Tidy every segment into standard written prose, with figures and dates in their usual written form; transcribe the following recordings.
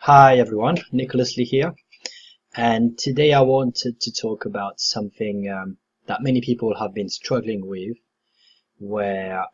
Hi everyone, Nicholas Lee here, and today I wanted to talk about something that many people have been struggling with, where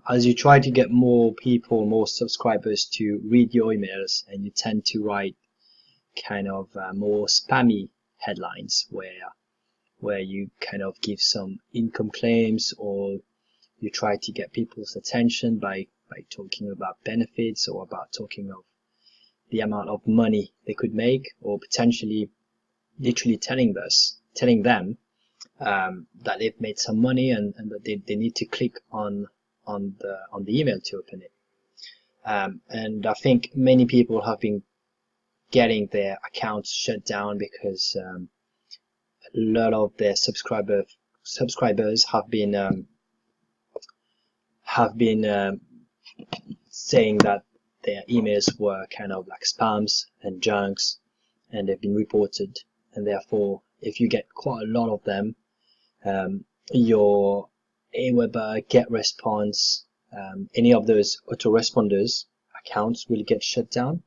as you try to get more people, more subscribers to read your emails, and you tend to write kind of more spammy headlines where you kind of give some income claims, or you try to get people's attention by talking about benefits or about talking of the amount of money they could make, or potentially literally telling them that they've made some money and that they need to click on the email to open it. And I think many people have been getting their accounts shut down because a lot of their subscribers have been saying that their emails were kind of like spams and junks, and they've been reported. And therefore, if you get quite a lot of them, your Aweber, GetResponse, any of those autoresponders accounts will get shut down.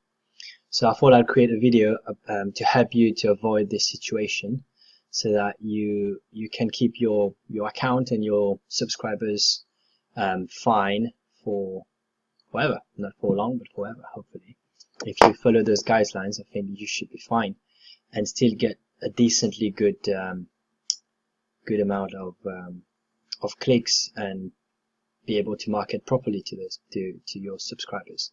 So I thought I'd create a video to help you to avoid this situation, so that you can keep your account and your subscribers fine for forever, not for long, but forever, hopefully. If you follow those guidelines, I think you should be fine and still get a decently good amount of clicks and be able to market properly to your subscribers.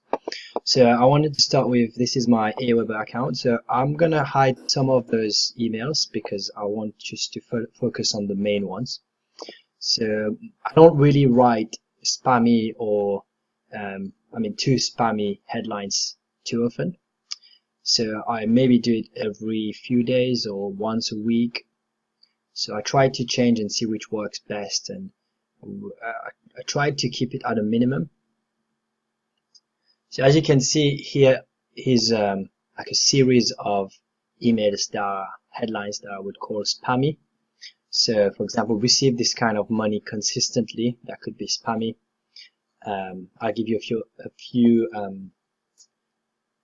So I wanted to start with, this is my Aweber account. So I'm gonna hide some of those emails because I want just to focus on the main ones. So I don't really write spammy or too spammy headlines too often. So I maybe do it every few days or once a week. So I try to change and see which works best, and I try to keep it at a minimum. So as you can see here is like a series of emails that are headlines that I would call spammy. So for example, receive this kind of money consistently, that could be spammy. I'll give you a few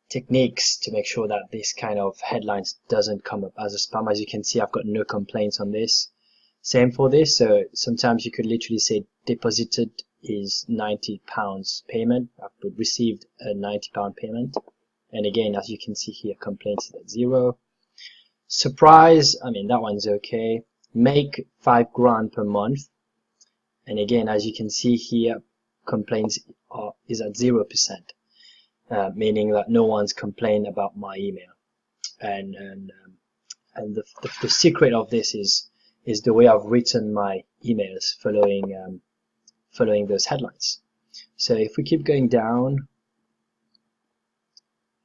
techniques to make sure that this kind of headlines doesn't come up as a spam. As you can see, I've got no complaints on this. Same for this. So sometimes you could literally say deposited is £90 payment. I've received a £90 payment. And again, as you can see here, complaints at 0. Surprise, that one's okay. Make 5 grand per month. And again, as you can see here, complaints is at 0%, meaning that no one's complained about my email. And the secret of this is the way I've written my emails following those headlines. So if we keep going down,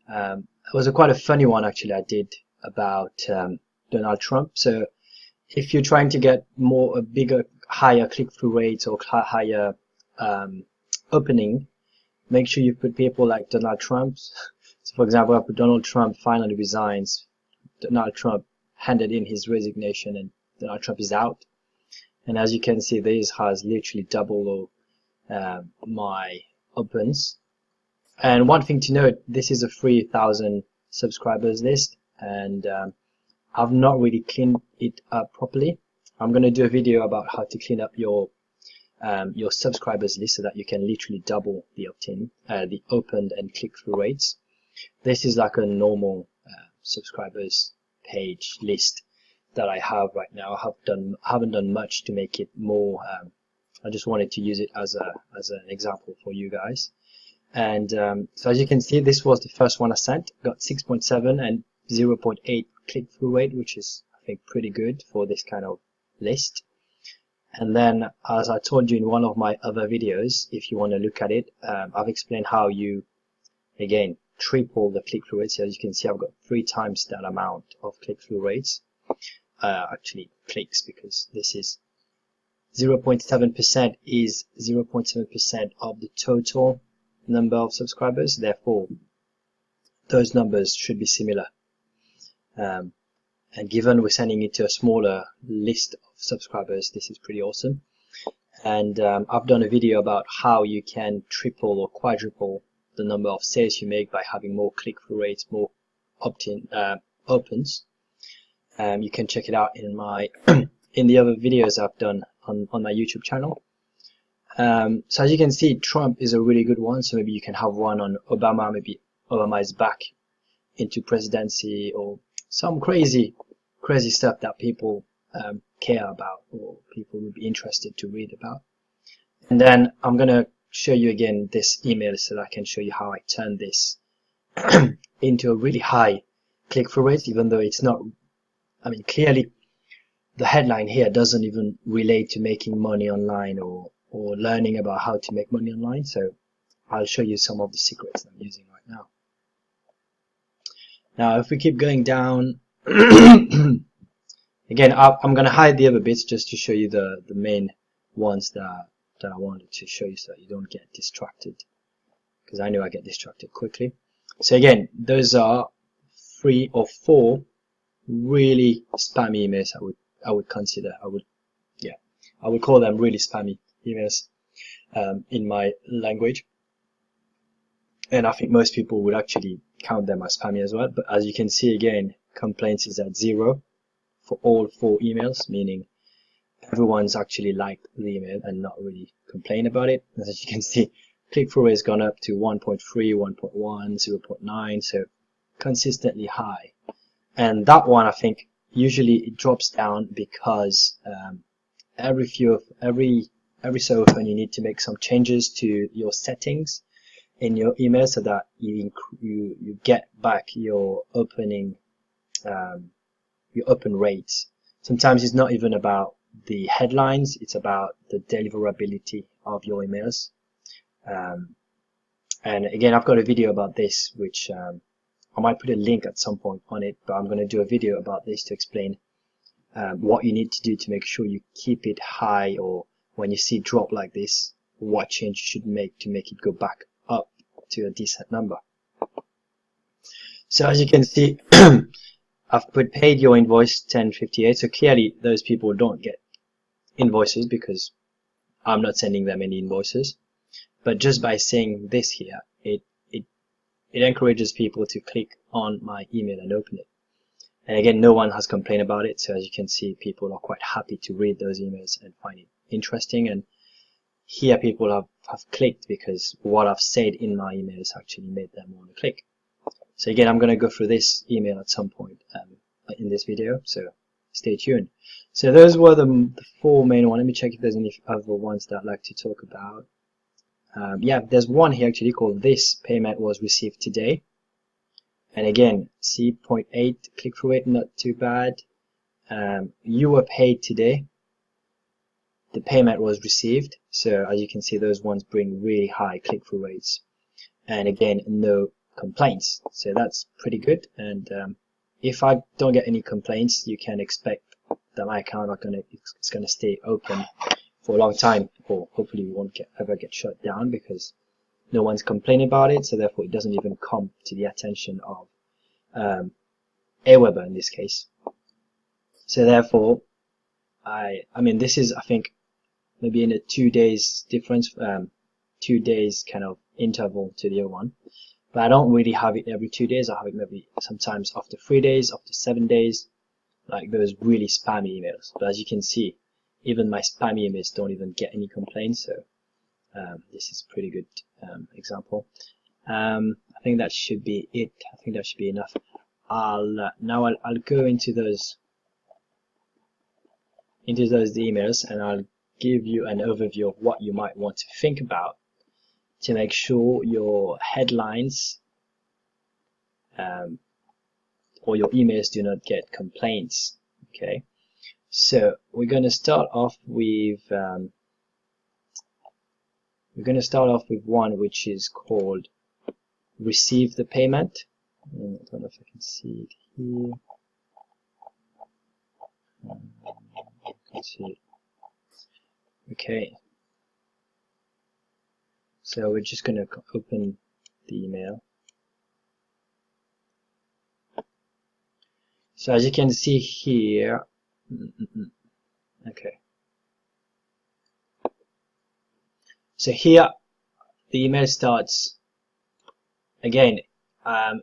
it was quite a funny one actually I did about Donald Trump. So if you're trying to get higher click-through rates or higher opening, make sure you put people like Donald Trump. So for example, I put Donald Trump finally resigns, Donald Trump handed in his resignation, and Donald Trump is out. And as you can see, this has literally doubled my opens. And one thing to note, this is a 3,000 subscribers list, and I've not really cleaned it up properly. I'm going to do a video about how to clean up your subscribers list so that you can literally double the opt-in, the opened and click-through rates. This is like a normal subscribers page list that I have right now. I haven't done much to make it more. I just wanted to use it as an example for you guys. And so as you can see, this was the first one I sent. Got 6.7 and 0.8 click-through rate, which is I think pretty good for this kind of list. And then, as I told you in one of my other videos, if you want to look at it, I've explained how you, again, triple the click-through rates. As you can see, I've got 3 times that amount of click-through rates. Actually, clicks, because this is 0.7% is 0.7% of the total number of subscribers. Therefore, those numbers should be similar. And given we're sending it to a smaller list of subscribers, this is pretty awesome. And I've done a video about how you can triple or quadruple the number of sales you make by having more click-through rates, more opt-in opens. You can check it out in my in the other videos I've done on my YouTube channel. So as you can see, Trump is a really good one. So maybe you can have one on Obama. Maybe Obama is back into presidency, or some crazy stuff that people care about, or people would be interested to read about. And then I'm gonna show you again this email so that I can show you how I turn this into a really high click-through rate, even though it's not. I mean, clearly the headline here doesn't even relate to making money online or learning about how to make money online. So I'll show you some of the secrets I'm using right now. Now, if we keep going down, again, I'm going to hide the other bits just to show you the main ones that I wanted to show you so that you don't get distracted, because I know I get distracted quickly. So again, those are 3 or 4 really spammy emails I would consider. I would call them really spammy emails in my language, and I think most people would actually count them as spammy as well. But as you can see, again, complaints is at 0 for all 4 emails, meaning everyone's actually liked the email and not really complain about it. As you can see, click-through has gone up to 1.3, 1.1, 0.9, so consistently high. And that one, I think, usually it drops down because every so often you need to make some changes to your settings in your email so that you get back your open rates. Sometimes it's not even about the headlines, it's about the deliverability of your emails. And again, I've got a video about this, which I might put a link at some point on it, but I'm going to do a video about this to explain what you need to do to make sure you keep it high, or when you see it drop like this, what change you should make to make it go back up to a decent number. So as you can see, I've put paid your invoice 1058, so clearly those people don't get invoices because I'm not sending them any invoices. But just by saying this here, it encourages people to click on my email and open it. And again, no one has complained about it, so as you can see, people are quite happy to read those emails and find it interesting. And here people have clicked because what I've said in my emails actually made them want to click. So again, I'm going to go through this email at some point in this video, so stay tuned. So those were the 4 main ones. Let me check if there's any other ones that I'd like to talk about. Yeah, there's one here actually called "This payment was received today," and again, see 0.8 click-through rate, not too bad. You were paid today. The payment was received. So as you can see, those ones bring really high click-through rates, and again, no complaints. So that's pretty good. And if I don't get any complaints, you can expect that my account is gonna stay open for a long time, or hopefully it won't ever get shut down because no one's complaining about it, so therefore it doesn't even come to the attention of Aweber in this case. So therefore, I mean, this is, I think, maybe in a 2 days difference, 2 days kind of interval to the other one, but I don't really have it every 2 days. I have it maybe sometimes after 3 days, after 7 days, like those really spammy emails. But as you can see, even my spammy emails don't even get any complaints, so this is a pretty good example. I think that should be it. I think that should be enough. I'll go into those emails, and I'll give you an overview of what you might want to think about to make sure your headlines or your emails do not get complaints. Okay. So we're going to start off with one which is called "Receive the Payment." I don't know if I can see it here. I can see it. Okay. So we're just going to open the email. So as you can see here. Okay. So here the email starts again,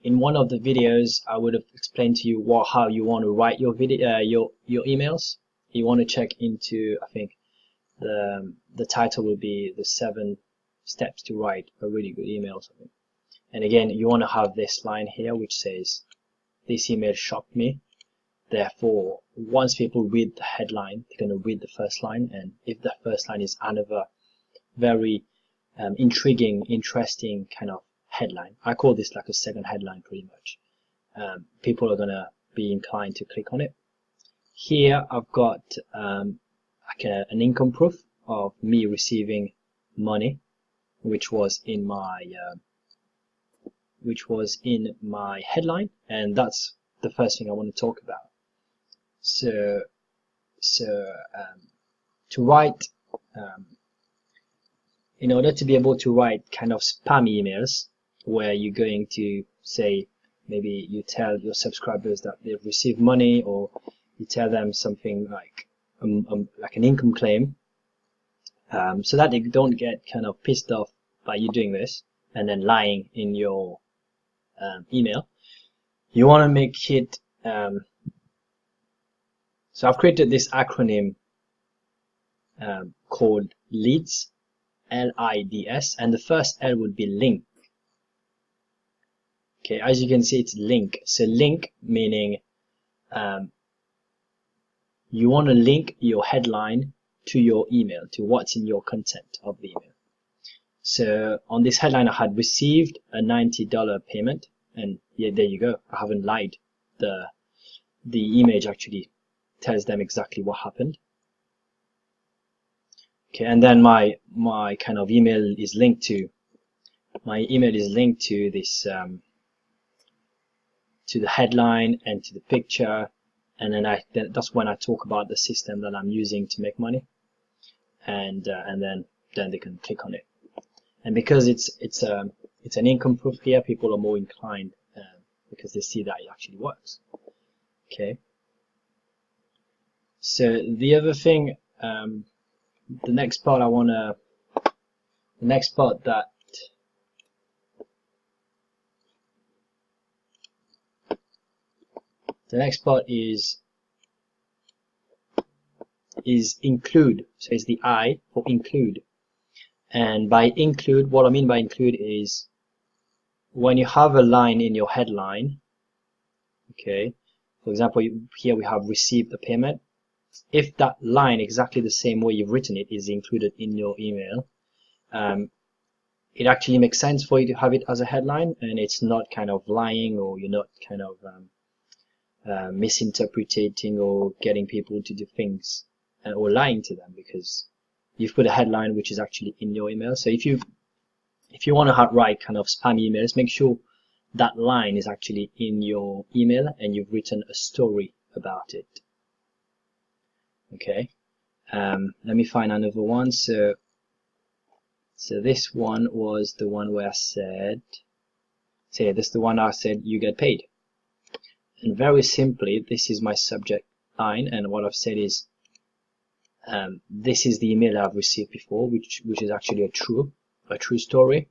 in one of the videos, I would have explained to you how you want to write your video, your emails. You want to check into, I think the title will be the 7 steps to write a really good email or something. And again, you want to have this line here which says, this email shocked me. Therefore, once people read the headline, they're going to read the first line, and if the first line is another very intriguing, interesting kind of headline, I call this like a second headline pretty much, people are going to be inclined to click on it. Here I've got like an income proof of me receiving money, which was in my headline, and that's the first thing I want to talk about. So to write, in order to be able to write kind of spammy emails where you're going to say, maybe you tell your subscribers that they've received money, or you tell them something like an income claim, so that they don't get kind of pissed off by you doing this and then lying in your email. You want to make it so I've created this acronym called LEADS, L-I-D-S, and the first L would be link. Okay, as you can see, it's link. So link meaning you want to link your headline to your email, to what's in your content of the email. So on this headline, I had received a $90 payment, and yeah, there you go. I haven't lied. The image actually tells them exactly what happened. Okay, and then my kind of email is linked to this to the headline and to the picture, and then that's when I talk about the system that I'm using to make money, and then they can click on it. And because it's an income proof here, people are more inclined because they see that it actually works. Okay. So the other thing, the next part is include. So it's the I for include. And by include, what I mean by include is when you have a line in your headline, okay, for example, here we have received the payment. If that line, exactly the same way you've written it, is included in your email, it actually makes sense for you to have it as a headline, and it's not kind of lying, or you're not kind of misinterpreting or getting people to do things or lying to them, because you've put a headline which is actually in your email. So if you want to write kind of spam emails, make sure that line is actually in your email and you've written a story about it. Okay, let me find another one. So this one was the one where I said, this is the one I said you get paid. And very simply, this is my subject line, and what I've said is, this is the email I've received before, which is actually a true story,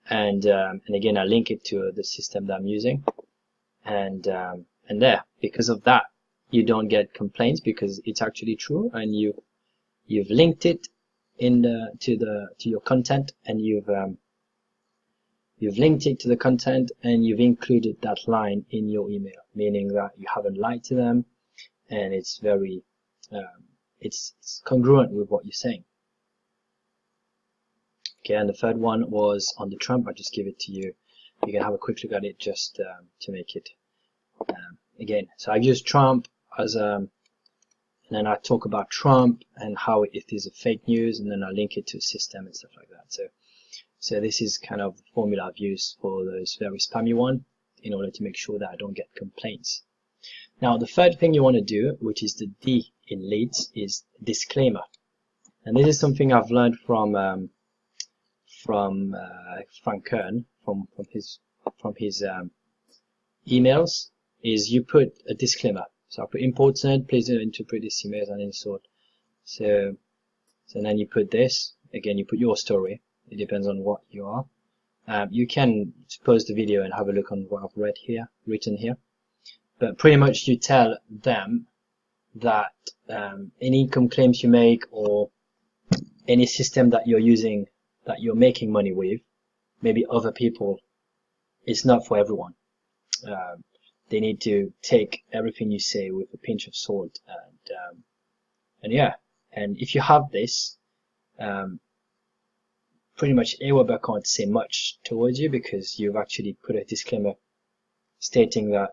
and again I link it to the system that I'm using, and there, because of that, you don't get complaints because it's actually true, and you've linked it to your content, and you've linked it to the content, and you've included that line in your email, meaning that you haven't lied to them, and it's very it's congruent with what you're saying. Okay, and the third one was on the Trump. I'll just give it to you. You can have a quick look at it just to make it again. So I've used Trump as and then I talk about Trump and how it is a fake news, and then I link it to a system and stuff like that. So this is kind of the formula I've used for those very spammy one, in order to make sure that I don't get complaints. Now the third thing you want to do, which is the D in leads, is disclaimer. And this is something I've learned from Frank Kern, from his emails, is you put a disclaimer. So I put important, please don't interpret this email as any sort. So then you put this, again you put your story, it depends on what you are, you can pause the video and have a look on what I've written here. But pretty much you tell them that any income claims you make or any system that you're using that you're making money with, maybe other people, it's not for everyone. They need to take everything you say with a pinch of salt, and yeah. And if you have this, pretty much Aweber can't say much towards you because you've actually put a disclaimer stating that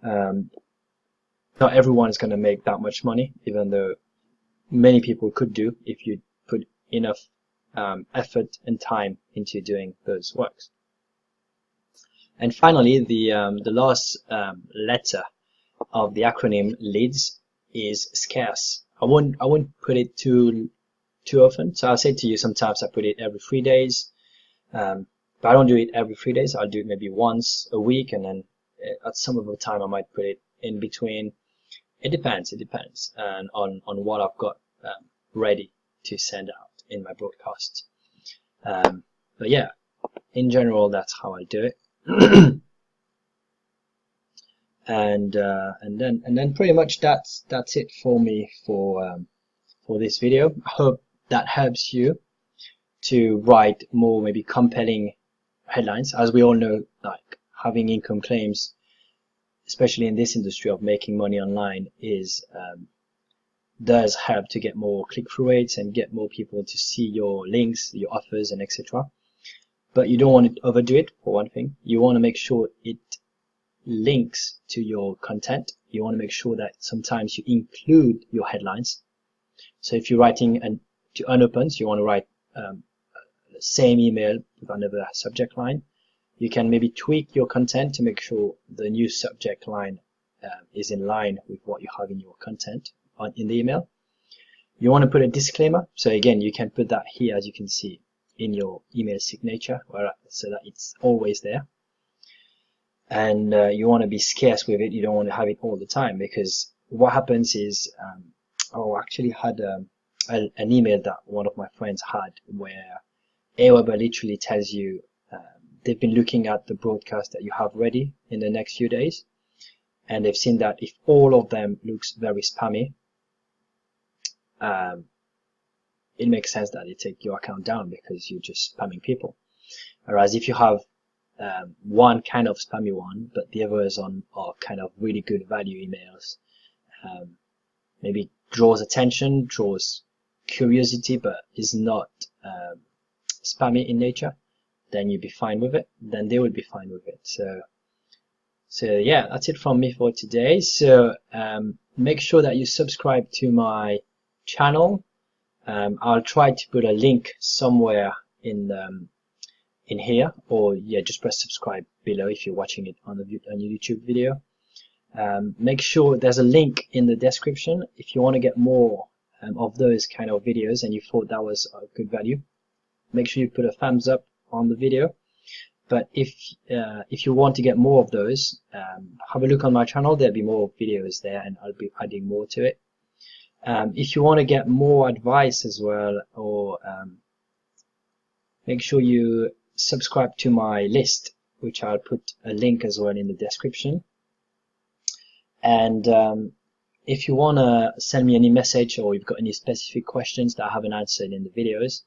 not everyone is going to make that much money, even though many people could do if you put enough effort and time into doing those works. And finally, the last letter of the acronym LEADS is scarce. I won't put it too often. So I'll say to you, sometimes I put it every 3 days, but I don't do it every 3 days. I'll do it maybe once a week, and then at some of the time I might put it in between. It depends. It depends on what I've got ready to send out in my broadcasts. But yeah, in general, that's how I do it. and then pretty much that's it for me for this video. I hope that helps you to write more maybe compelling headlines. As we all know, like having income claims, especially in this industry of making money online, is does help to get more click-through rates and get more people to see your links, your offers, and etc. But you don't want to overdo it, for one thing. You want to make sure it links to your content. You want to make sure that sometimes you include your headlines. So if you're writing to unopens, you want to write the same email with another subject line. You can maybe tweak your content to make sure the new subject line is in line with what you have in your content in the email. You want to put a disclaimer. So again, you can put that here, as you can see, in your email signature, so that it's always there. And you want to be scarce with it. You don't want to have it all the time, because what happens is, I actually had an email that one of my friends had where Aweber literally tells you they've been looking at the broadcast that you have ready in the next few days, and they've seen that if all of them looks very spammy, it makes sense that they take your account down because you're just spamming people. Whereas if you have one kind of spammy one, but the others are kind of really good value emails, maybe draws attention, draws curiosity, but is not spammy in nature, then you'll be fine with it. Then they will be fine with it. So yeah, that's it from me for today. So make sure that you subscribe to my channel. I'll try to put a link somewhere in here, or yeah, just press subscribe below if you're watching it on a YouTube video. Make sure there's a link in the description if you want to get more of those kind of videos and you thought that was a good value. Make sure you put a thumbs up on the video. But if you want to get more of those, have a look on my channel. There'll be more videos there, and I'll be adding more to it. If you want to get more advice as well, or make sure you subscribe to my list, which I'll put a link as well in the description. And if you want to send me any message, or you've got any specific questions that I haven't answered in the videos,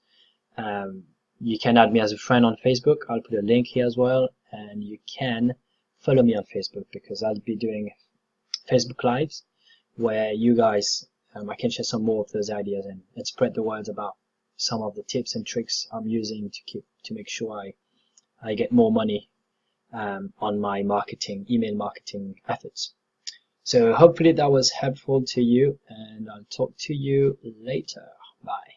you can add me as a friend on Facebook. I'll put a link here as well, and you can follow me on Facebook, because I'll be doing Facebook Lives where you guys, I can share some more of those ideas and spread the word about some of the tips and tricks I'm using to make sure I get more money on my email marketing efforts. So hopefully that was helpful to you, and I'll talk to you later. Bye.